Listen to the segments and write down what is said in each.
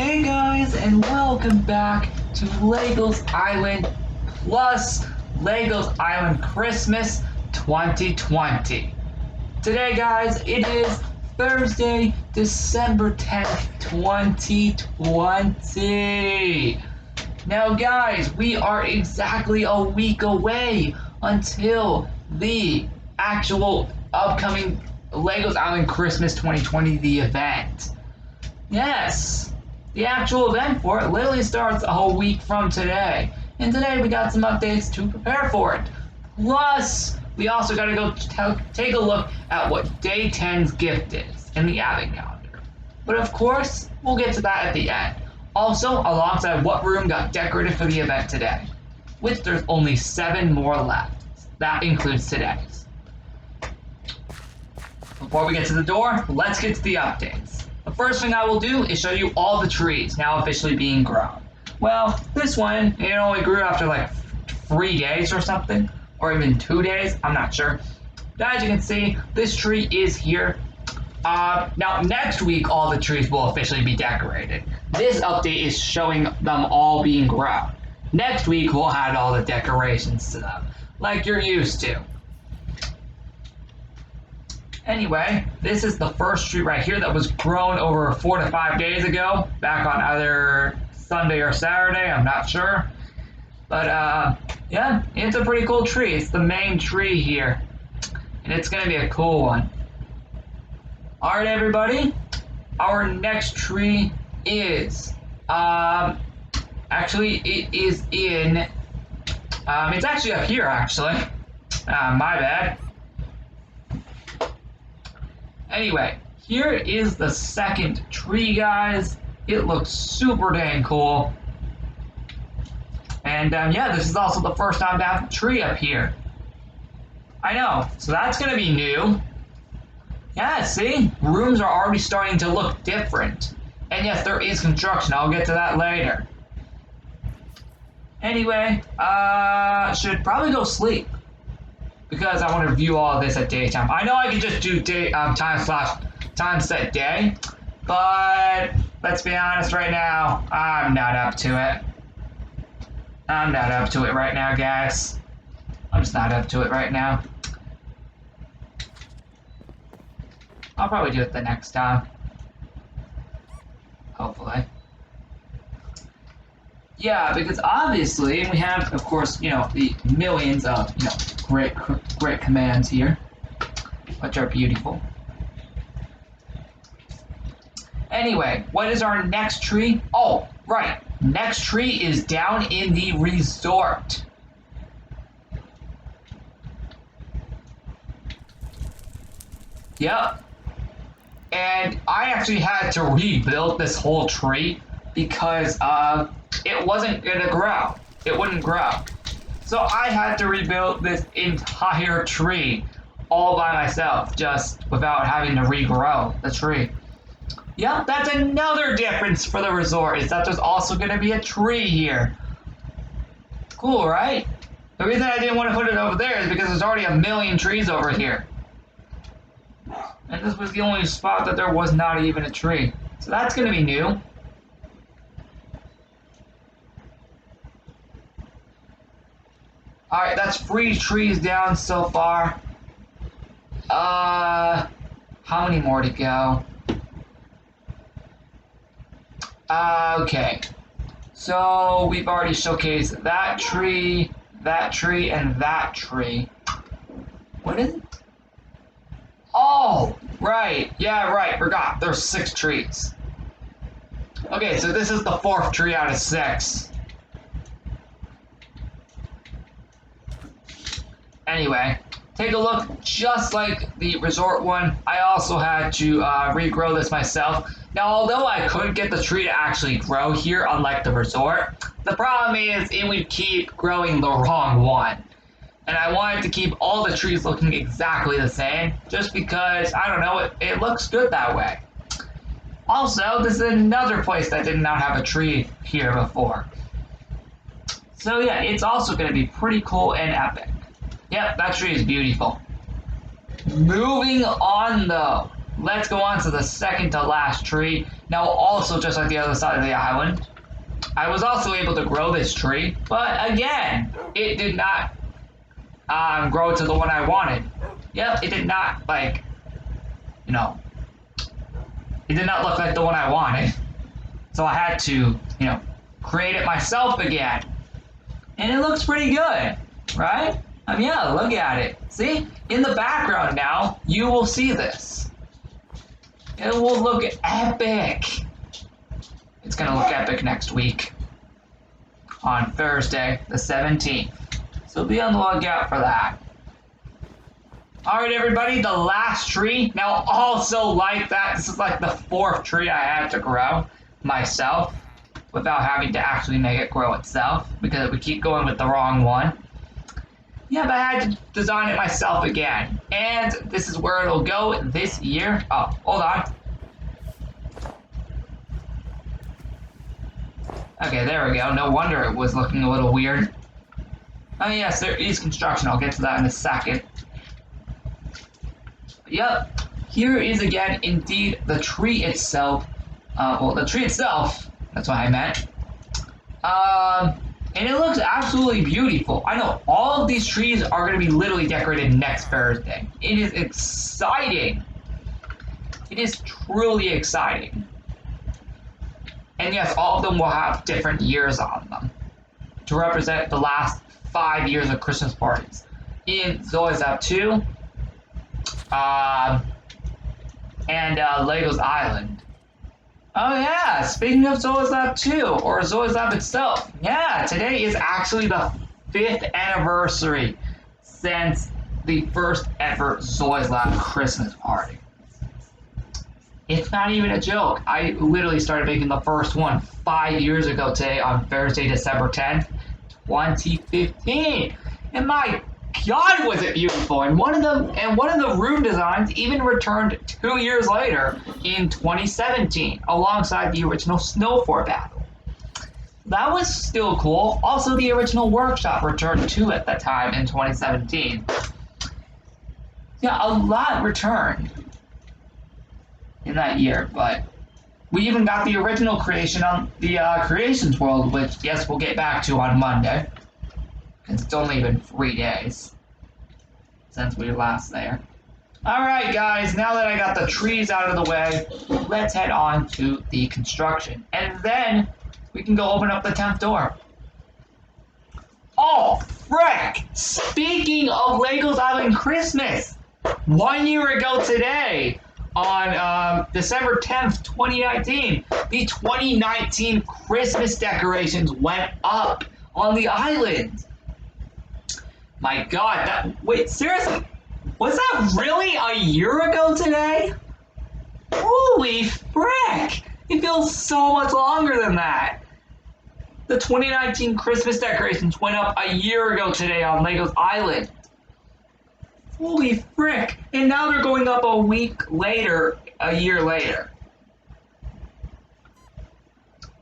Hey guys, and welcome back to Legos Island plus Legos Island Christmas 2020. Today, guys, it is Thursday, December 10th, 2020. Now, guys, we are exactly a week away until the actual upcoming Legos Island Christmas 2020, the event. Yes, the actual event for it literally starts a whole week from today. And today we got some updates to prepare for it. Plus, we also got to go take a look at what Day 10's gift is in the advent calendar. But of course, we'll get to that at the end. Also, alongside what room got decorated for the event today, which there's only 7 more left. That includes today's. Before we get to the door, let's get to the updates. The first thing I will do is show you all the trees now officially being grown. Well, this one, it only grew after like 3 days or something, or even 2 days, I'm not sure. But as you can see, this tree is here. Now, next week, all the trees will officially be decorated. This update is showing them all being grown. Next week, we'll add all the decorations to them, like you're used to. Anyway, this is the first tree right here that was grown over 4 to 5 days ago, back on either Sunday or Saturday, I'm not sure. But yeah, it's a pretty cool tree. It's the main tree here, and it's gonna be a cool one. Alright everybody, our next tree is, actually it is in, it's actually up here actually, my bad. Anyway, here is the second tree, guys. It looks super dang cool. And yeah, this is also the first time to have a tree up here. I know, so that's gonna be new. Yeah, see? Rooms are already starting to look different. And yes, there is construction. I'll get to that later. Anyway, should probably go sleep, because I want to view all of this at daytime. I know I could just do time set day, but let's be honest right now, I'm not up to it. I'm not up to it right now, guys. I'm just not up to it right now. I'll probably do it the next time. Hopefully. Yeah, because obviously we have, of course, the millions of, great commands here, which are beautiful. Anyway, what is our next tree? Oh, right. Next tree is down in the resort. Yep. And I actually had to rebuild this whole tree because it wasn't gonna grow. It wouldn't grow. So I had to rebuild this entire tree all by myself, just without having to regrow the tree. Yep, that's another difference for the resort, is that there's also gonna be a tree here. Cool, right? The reason I didn't want to put it over there is because there's already a million trees over here. And this was the only spot that there was not even a tree. So that's gonna be new. Alright, that's 3 trees down so far. How many more to go? Okay. So we've already showcased that tree, and that tree. What is it? Oh, right. Yeah, right. Forgot. There's 6 trees. Okay, so this is the 4th tree out of 6. Anyway, take a look. Just like the resort one, I also had to regrow this myself. Now, although I could get the tree to actually grow here, unlike the resort, the problem is it would keep growing the wrong one. And I wanted to keep all the trees looking exactly the same, just because, I don't know, it looks good that way. Also, this is another place that did not have a tree here before. So yeah, it's also going to be pretty cool and epic. Yep, that tree is beautiful. Moving on though, let's go on to the second to last tree. Now, also just like the other side of the island, I was also able to grow this tree, but again, it did not grow to the one I wanted. Yep, it did not, like, you know, it did not look like the one I wanted. So I had to, you know, create it myself again. And it looks pretty good, right? I mean, yeah, look at it. See? In the background now, you will see this. It will look epic. It's gonna look epic next week on Thursday, the 17th. So be on the lookout for that. Alright everybody, the last tree. Now also like that, this is like the fourth tree I had to grow myself without having to actually make it grow itself because it would keep going with the wrong one. Yeah, but I had to design it myself again. And this is where it'll go this year. Oh, hold on. Okay, there we go. No wonder it was looking a little weird. Oh yes, there is construction. I'll get to that in a second. Yep, here is again, indeed, the tree itself. Well, the tree itself, that's what I meant. And it looks absolutely beautiful. I know all of these trees are going to be literally decorated next Thursday. It is exciting. It is truly exciting. And yes, all of them will have different years on them to represent the last 5 years of Christmas parties. In Zoe's Lab 2, and Lego's Island. Oh yeah, speaking of Zoe's Lab 2, or Zoe's Lab itself, yeah, today is actually the 5th anniversary since the first ever Zoe's Lab Christmas party. It's not even a joke. I literally started making the first one 5 years ago today on Thursday, December 10th, 2015. And my God, was it beautiful! And one of the room designs even returned 2 years later in 2017, alongside the original Snow Fort battle. That was still cool. Also, the original workshop returned too at that time in 2017. Yeah, a lot returned in that year, but we even got the original creation on the Creations World, which, yes, we'll get back to on Monday. It's only been 3 days since we were last there. Alright guys, now that I got the trees out of the way, let's head on to the construction. And then we can go open up the 10th door. Oh, frick! Speaking of Lego's Island Christmas, 1 year ago today, on December 10th, 2019, the 2019 Christmas decorations went up on the island. My God, wait, seriously? Was that really a year ago today? Holy frick! It feels so much longer than that. The 2019 Christmas decorations went up a year ago today on Lego's Island. Holy frick! And now they're going up a week later, a year later.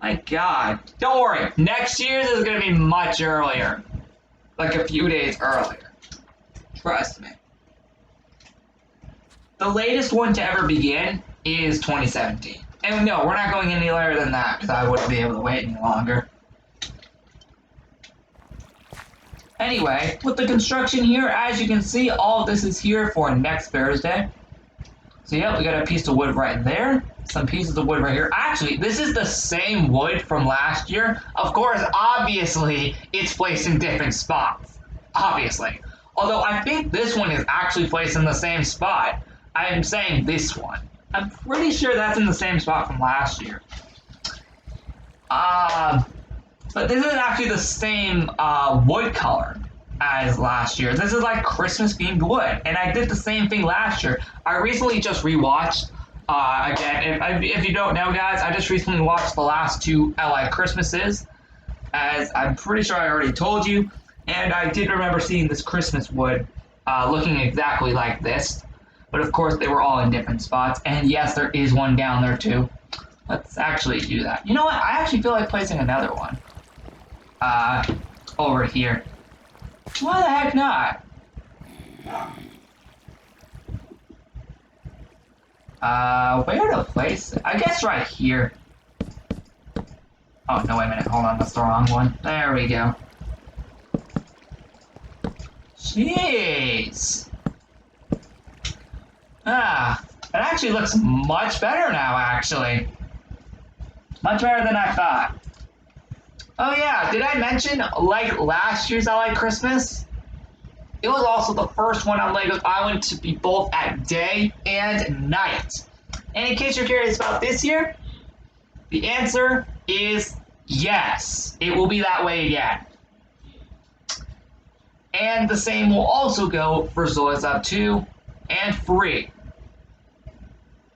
My God. Don't worry, next year's is going to be much earlier. Like a few days earlier. Trust me. The latest one to ever begin is 2017. And no, we're not going any later than that because I wouldn't be able to wait any longer. Anyway, with the construction here, as you can see, all of this is here for next Thursday. So yeah, we got a piece of wood right there. Some pieces of wood right here. Actually, this is the same wood from last year. Of course, obviously, it's placed in different spots. Obviously. Although I think this one is actually placed in the same spot. I am saying this one. I'm pretty sure that's in the same spot from last year. But this is actually the same wood color as last year. This is like Christmas themed wood. And I did the same thing last year. I recently just rewatched again, if you don't know, guys, I just recently watched the last 2 LA Christmases, as I'm pretty sure I already told you, and I did remember seeing this Christmas wood looking exactly like this, but of course they were all in different spots, and yes, there is one down there too. Let's actually do that. You know what? I actually feel like placing another one over here. Why the heck not? Where to place it? I guess right here. Oh, no, wait a minute. Hold on, that's the wrong one. There we go. Jeez. It actually looks much better now, actually. Much better than I thought. Oh yeah, did I mention, like last year's I Like Christmas? It was also the first one on Legos Island to be both at day and night. And in case you're curious about this year, the answer is yes. It will be that way again. And the same will also go for Zoids Up 2 and 3.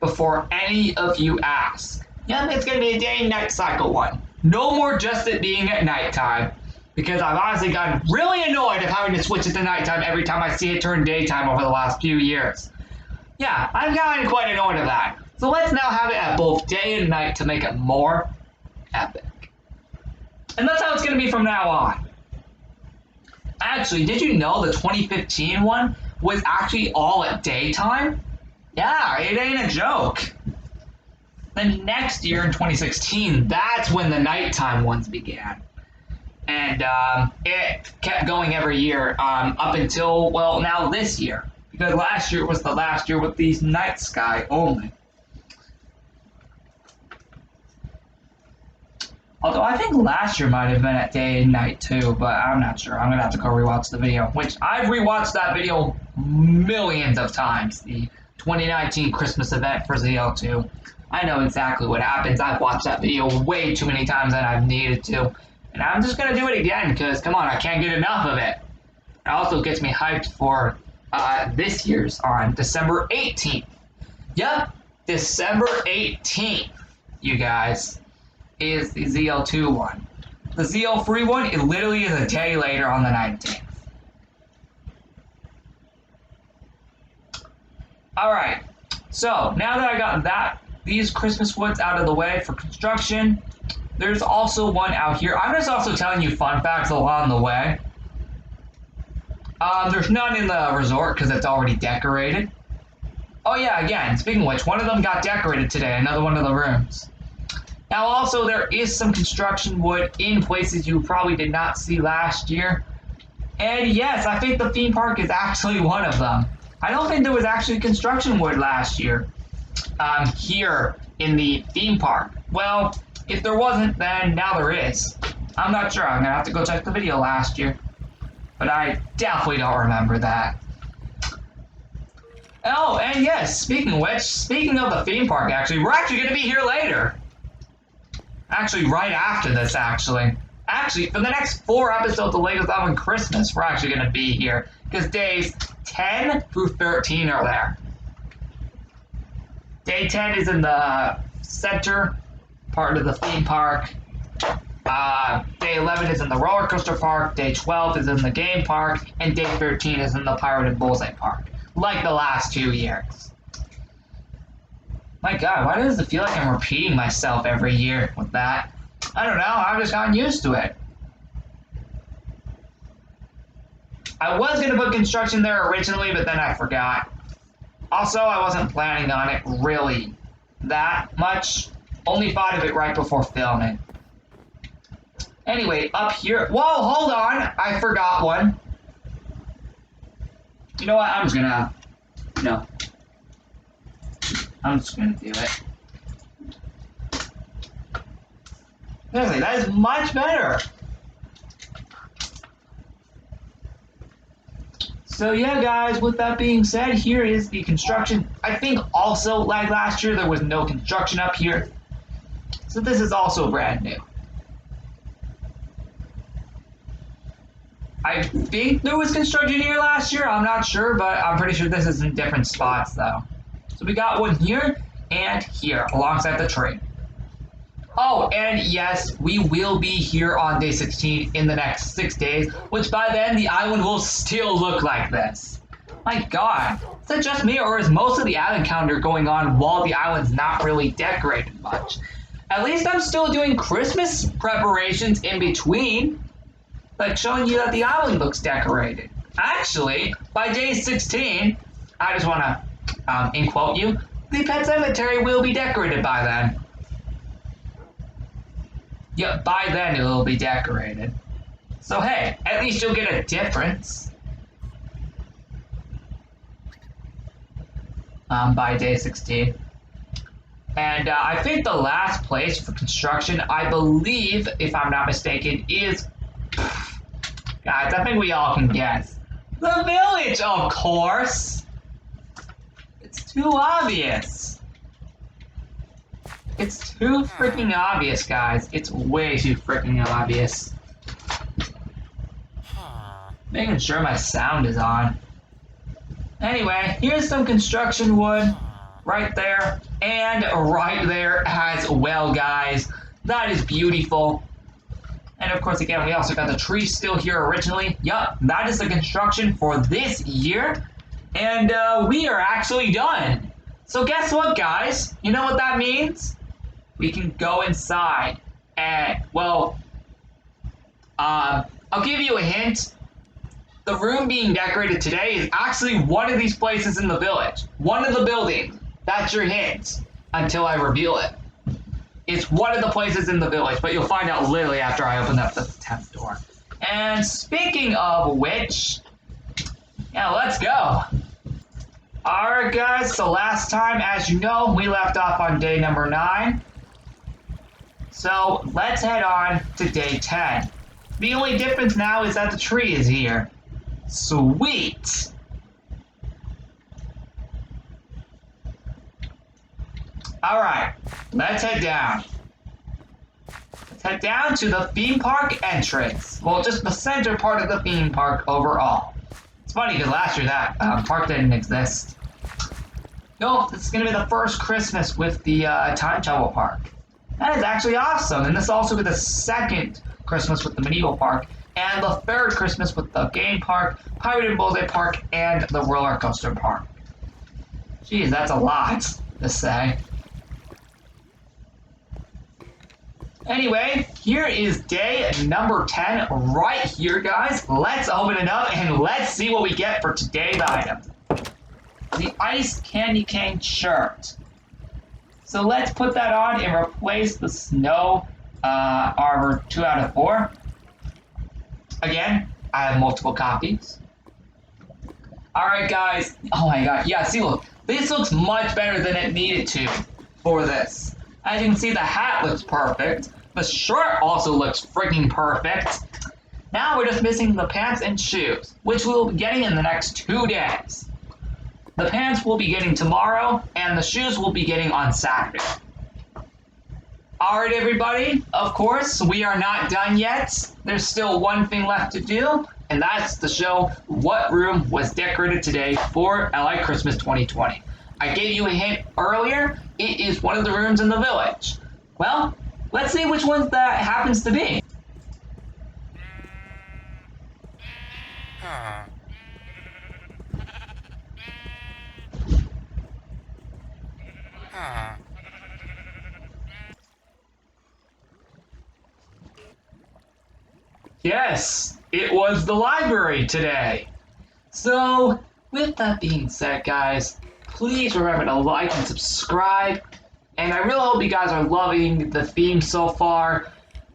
Before any of you ask. Yeah, it's going to be a day and night cycle one. No more just it being at nighttime. Because I've honestly gotten really annoyed of having to switch it to nighttime every time I see it turn daytime over the last few years. Yeah, I've gotten quite annoyed of that. So let's now have it at both day and night to make it more epic. And that's how it's going to be from now on. Actually, did you know the 2015 one was actually all at daytime? Yeah, it ain't a joke. Then next year in 2016, that's when the nighttime ones began. And it kept going every year up until, well, now this year. Because last year was the last year with these night sky only. Although I think last year might have been at day and night too, but I'm not sure. I'm going to have to go rewatch the video, which I've rewatched that video millions of times. The 2019 Christmas event for ZL2. I know exactly what happens. I've watched that video way too many times than I've needed to. And I'm just going to do it again because, come on, I can't get enough of it. It also gets me hyped for this year's on December 18th. Yep, December 18th, you guys, is the ZL2 one. The ZL3 one, it literally is a day later on the 19th. Alright, so now that I got these Christmas woods out of the way for construction, there's also one out here. I'm just also telling you fun facts along the way. There's none in the resort because it's already decorated. Oh yeah, again, speaking of which, one of them got decorated today, another one of the rooms. Now also, there is some construction wood in places you probably did not see last year. And yes, I think the theme park is actually one of them. I don't think there was actually construction wood last year here in the theme park. Well, if there wasn't, then now there is. I'm not sure. I'm going to have to go check the video last year. But I definitely don't remember that. Oh, and yes, speaking of which, speaking of the theme park, actually, we're actually going to be here later. Actually, right after this, actually. Actually, for the next 4 episodes of Legos Island Christmas, we're actually going to be here. Because days 10 through 13 are there. Day 10 is in the center part of the theme park. Day 11 is in the roller coaster park. Day 12 is in the game park. And day 13 is in the Pirate and Bullseye park. Like the last 2 years. My god, why does it feel like I'm repeating myself every year with that? I don't know, I've just gotten used to it. I was going to put construction there originally, but then I forgot. Also, I wasn't planning on it really that much. Only thought of it right before filming. Anyway, up here... Whoa, hold on! I forgot one. You know what? I'm just gonna... No. I'm just gonna do it. Seriously, that is much better! So yeah, guys, with that being said, here is the construction. I think also, like last year, there was no construction up here. So this is also brand new. I think there was construction here last year. I'm not sure, but I'm pretty sure this is in different spots, though. So we got one here and here, alongside the tree. Oh, and yes, we will be here on day 16 in the next 6 days, which by then the island will still look like this. My god, is that just me, or is most of the island calendar going on while the island's not really decorated much? At least I'm still doing Christmas preparations in between, like showing you that the island looks decorated. Actually, by day 16, I just want to, in quote you, the pet cemetery will be decorated by then. Yep, by then it will be decorated. So hey, at least you'll get a difference. By day 16. And I think the last place for construction, I believe, if I'm not mistaken, is... Guys, I think we all can guess. The village, of course! It's too obvious. It's too freaking obvious, guys. It's way too freaking obvious. Making sure my sound is on. Anyway, here's some construction wood. Right there, and right there as well, guys. That is beautiful. And of course, again, we also got the tree still here originally. Yup, that is the construction for this year. And we are actually done. So guess what, guys? You know what that means? We can go inside. And, well, I'll give you a hint. The room being decorated today is actually one of these places in the village. One of the buildings. That's your hint until I reveal it. It's one of the places in the village, but you'll find out literally after I open up the 10th door. And speaking of which, yeah, let's go. Alright guys, so last time, as you know, we left off on day number 9. So let's head on to day 10. The only difference now is that the tree is here. Sweet. Alright, let's head down. Let's head down to the theme park entrance. Well, just the center part of the theme park overall. It's funny because last year that park didn't exist. Nope, this is going to be the first Christmas with the time travel park. That is actually awesome. And this will also be the second Christmas with the medieval park. And the third Christmas with the game park, Pirate and Bullseye Park, and the roller coaster park. Jeez, that's a lot to say. Anyway, here is day number 10 right here, guys. Let's open it up and let's see what we get for today's item. The Ice Candy Cane shirt. So let's put that on and replace the Snow Arbor 2 out of 4. Again, I have multiple copies. Alright, guys. Oh my god. Yeah, see, look. This looks much better than it needed to for this. As you can see, the hat looks perfect. The shirt also looks freaking perfect. Now we're just missing the pants and shoes, which we'll be getting in the next 2 days. The pants we'll be getting tomorrow, and the shoes we'll be getting on Saturday. Alright, everybody. Of course, we are not done yet. There's still one thing left to do, and that's to show what room was decorated today for LA Christmas 2020. I gave you a hint earlier. It is one of the rooms in the village. Well, let's see which one that happens to be. Yes, it was the library today. So, with that being said, guys, please remember to like and subscribe. And I really hope you guys are loving the theme so far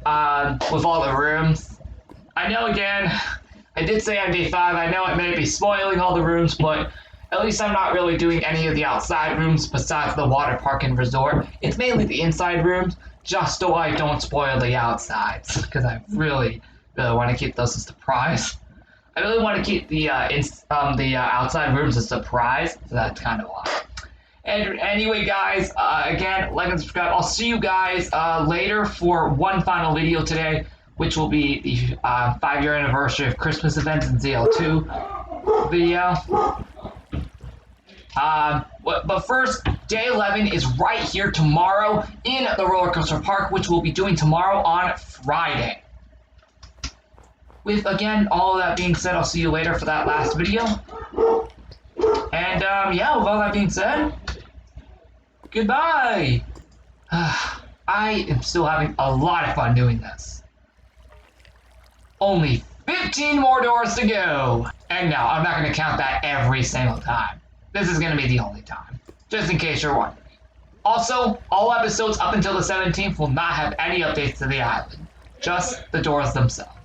with all the rooms. I know, again, I did say on day 5, I know it may be spoiling all the rooms, but at least I'm not really doing any of the outside rooms besides the water park and resort. It's mainly the inside rooms, just so I don't spoil the outsides, because I really want to keep those a surprise. I really want to keep the outside rooms a surprise, so that's kind of why. And anyway, guys, again, like and subscribe. I'll see you guys later for one final video today, which will be the 5-year anniversary of Christmas events in ZL2 video. But first, day 11 is right here tomorrow in the roller coaster park, which we'll be doing tomorrow on Friday. With, again, all of that being said, I'll see you later for that last video. And, yeah, with all that being said, goodbye! I am still having a lot of fun doing this. Only 15 more doors to go! And no, I'm not going to count that every single time. This is going to be the only time. Just in case you're wondering. Also, all episodes up until the 17th will not have any updates to the island, just the doors themselves.